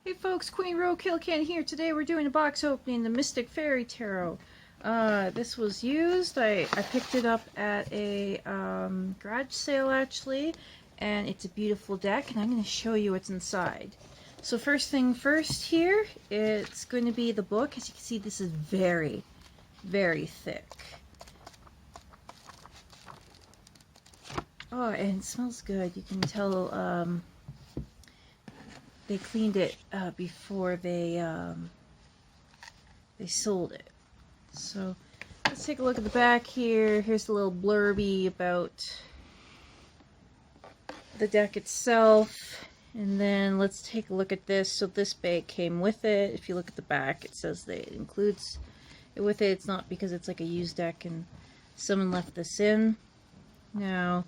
Hey folks, Queen Roadkill here. Today we're doing a box opening, the Mystic Fairy Tarot. This was used. I picked it up at a garage sale actually, and it's a beautiful deck, and I'm going to show you what's inside. So first thing first here, it's going to be the book. As you can see, this is very, very thick. Oh, and it smells good. You can tell they cleaned it before they sold it. So let's take a look at the back here. Here's the little blurby about the deck itself. And then let's take a look at this. So this bag came with it. If you look at the back, it says that it includes it with it. It's not because it's like a used deck and someone left this in. Now,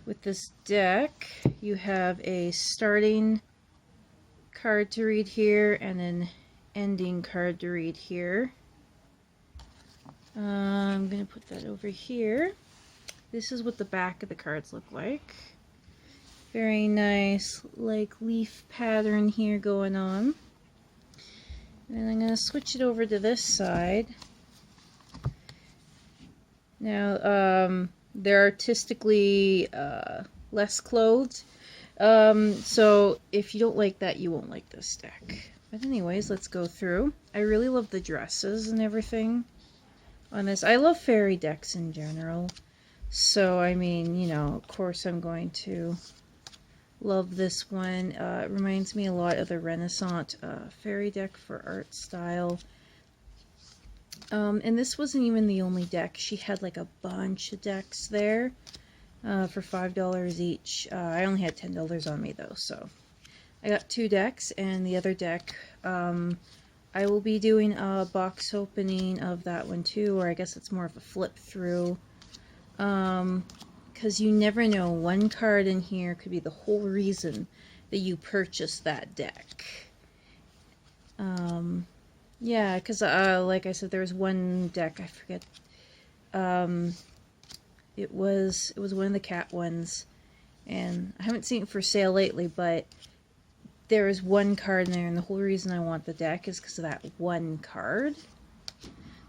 with this deck, you have a starting card to read here and an ending card to read here. I'm going to put that over here. This is what the back of the cards look like. Very nice, like leaf pattern here going on. And I'm going to switch it over to this side. Now, they're artistically less clothed. So if you don't like that, you won't like this deck. But anyways, let's go through. I really love the dresses and everything on this. I love fairy decks in general. So, I mean, you know, of course I'm going to love this one. It reminds me a lot of the Renaissance fairy deck for art style. And this wasn't even the only deck. She had like a bunch of decks there. For $5 each. I only had $10 on me though, so I got 2 decks, and the other deck, I will be doing a box opening of that one too, or I guess it's more of a flip through, because you never know, one card in here could be the whole reason that you purchased that deck. Yeah, because like I said, there was one deck, I forget, It was one of the cat ones, and I haven't seen it for sale lately, but there is one card in there, and the whole reason I want the deck is because of that one card.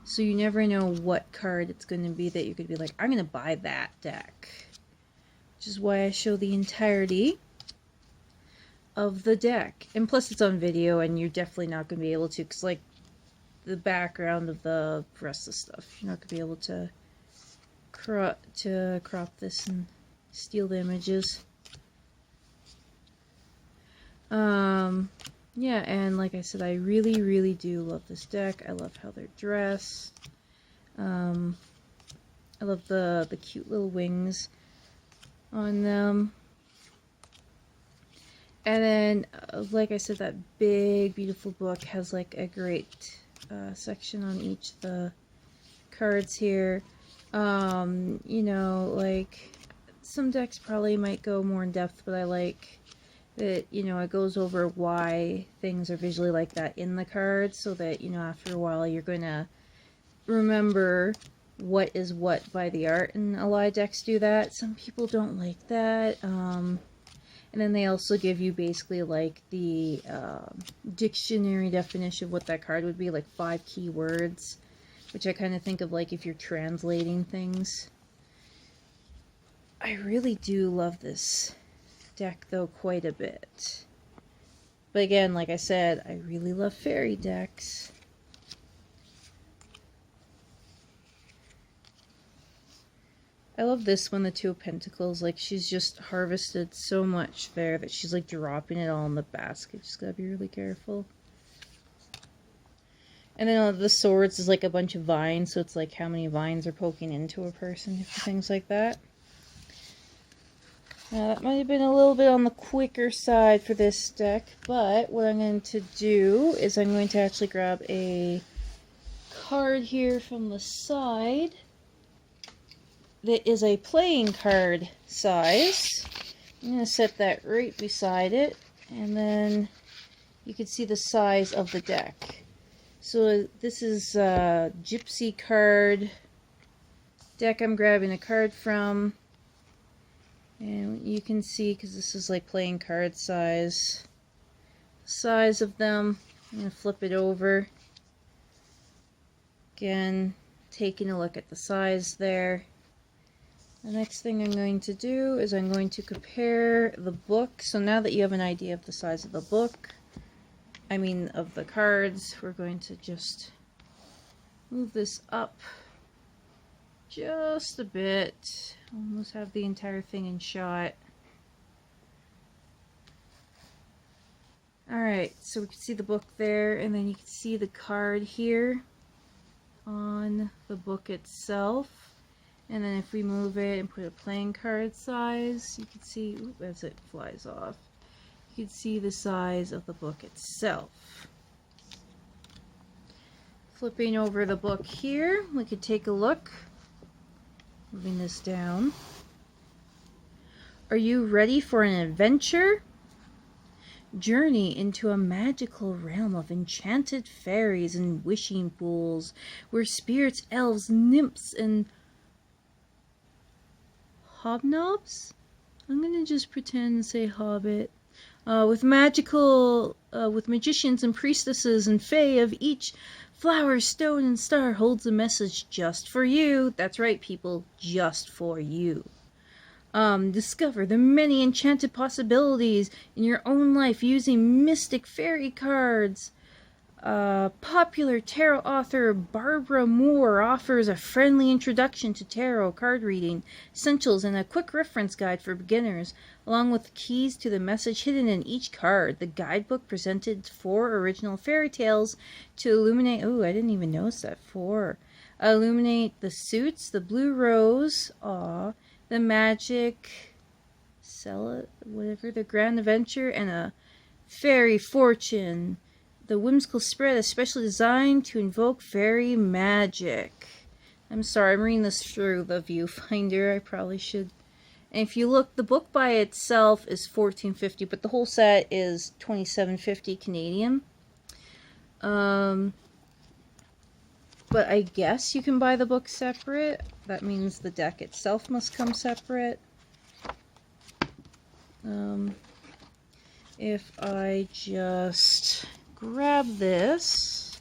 So you never know what card it's going to be that you could be like, I'm going to buy that deck. Which is why I show the entirety of the deck. And plus it's on video, and you're definitely not going to be able to, because like the background of the rest of the stuff, you're not going to be able to crop this and steal the images. Yeah, and like I said, I really do love this deck. I love how they're dressed. I love the cute little wings on them. And then, like I said, that big beautiful book has like a great section on each of the cards here. You know, like, some decks probably might go more in depth, but I like that, you know, it goes over why things are visually like that in the cards, so that, you know, after a while you're gonna remember what is what by the art, and a lot of decks do that. Some people don't like that. And then they also give you basically like the dictionary definition of what that card would be, like 5 keywords. Which I kind of think of like if you're translating things. I really do love this deck though quite a bit. But again, like I said, I really love fairy decks. I love this one, the 2 of Pentacles. Like, she's just harvested so much there that she's like dropping it all in the basket. Just gotta be really careful. And then the swords is like a bunch of vines, so it's like how many vines are poking into a person, things like that. Now that might have been a little bit on the quicker side for this deck, but what I'm going to do is I'm going to actually grab a card here from the side that is a playing card size. I'm going to set that right beside it, and then you can see the size of the deck. So this is a Gypsy card deck I'm grabbing a card from. And you can see, because this is like playing card size, size of them. I'm going to flip it over. Again, taking a look at the size there. The next thing I'm going to do is I'm going to compare the book. So now that you have an idea of the size of the book, I mean of the cards, we're going to just move this up just a bit. Almost have the entire thing in shot. Alright, so we can see the book there, and then you can see the card here on the book itself. And then if we move it and put a playing card size, you can see, as it flies off, you can see the size of the book itself. Flipping over the book here, we could take a look. Moving this down. Are you ready for an adventure? Journey into a magical realm of enchanted fairies and wishing pools, where spirits, elves, nymphs, and hobnobs? I'm gonna just pretend and say hobbit. With magicians and priestesses and fae of each flower, stone, and star holds a message just for you. That's right, people, just for you. Discover the many enchanted possibilities in your own life using mystic fairy cards. Popular tarot author Barbara Moore offers a friendly introduction to tarot card reading, essentials, and a quick reference guide for beginners, along with keys to the message hidden in each card. The guidebook presented 4 original fairy tales to illuminate... Oh, I didn't even notice that. 4. Illuminate the suits, the blue rose, the magic, the grand adventure, and a fairy fortune. The whimsical spread is specially designed to invoke fairy magic. I'm sorry, I'm reading this through the viewfinder. I probably should. And if you look, the book by itself is $14.50, but the whole set is $27.50 Canadian. But I guess you can buy the book separate. That means the deck itself must come separate. If I just grab this.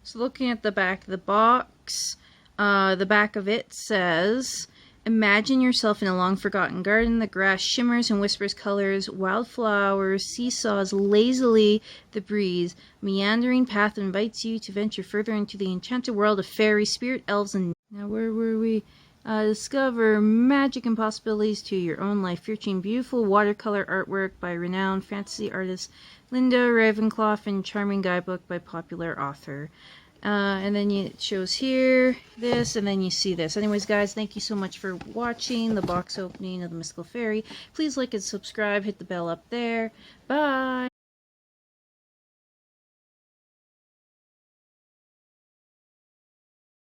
So looking at the back of the box, the back of it says, imagine yourself in a long forgotten garden. The grass shimmers and whispers colors. Wildflowers seesaws lazily the breeze. Meandering path invites you to venture further into the enchanted world of fairy, spirit, elves, and... Now where were we? Discover magic and possibilities to your own life, featuring beautiful watercolor artwork by renowned fantasy artist Linda Ravencroft and charming guidebook by popular author. And then it shows here this, and then you see this. Anyways, guys, thank you so much for watching the box opening of the Mystical Fairy. Please like and subscribe, hit the bell up there. Bye!